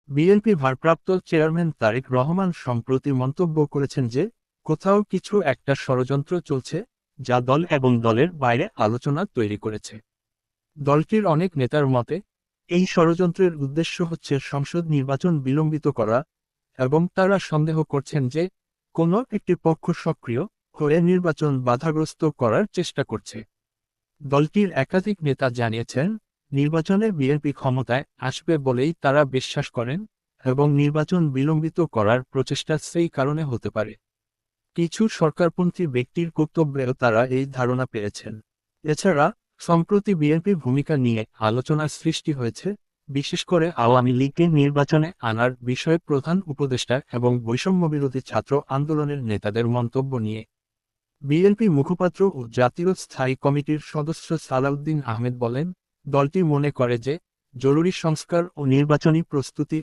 BNP ভারপ্রাপ্ত chairman Tarique Rahman সম্প্রতি মন্তব্য করেছেন যে কোথাও কিছু একটা ষড়যন্ত্র চলছে, যা দল এবং দলের বাইরে আলোচনা তৈরি করেছে। দলটির অনেক নেতার মতে এই ষড়যন্ত্রের উদ্দেশ্য হচ্ছে সংসদ নির্বাচন বিলম্বিত করা, এবং তারা সন্দেহ করছেন যে কোনো একটি পক্ষ সক্রিয় হয়ে নির্বাচন বাধাগ্রস্ত করার চেষ্টা করছে। দলটির একাধিক নেতা জানিয়েছেন, নির্বাচনে বিএনপি ক্ষমতায় আসবে বলেই তারা বিশ্বাস করেন, এবং নির্বাচন বিলম্বিত করার প্রচেষ্টা সেই কারণে হতে পারে। কিছু সরকারপন্থী ব্যক্তির বক্তব্যেও তারা এই ধারণা পেয়েছেন। এছাড়া সম্প্রতি বিএনপির ভূমিকা নিয়ে আলোচনার সৃষ্টি হয়েছে, বিশেষ করে আওয়ামী লীগকে নির্বাচনে আনার বিষয়ে প্রধান উপদেষ্টা এবং বৈষম্যবিরোধী ছাত্র আন্দোলনের নেতাদের মন্তব্য নিয়ে। বিএনপি মুখপাত্র ও জাতীয় স্থায়ী কমিটির সদস্য সালাউদ্দিন আহমেদ বলেন, দলটি মনে করে যে জরুরি সংস্কার ও নির্বাচনী প্রস্তুতি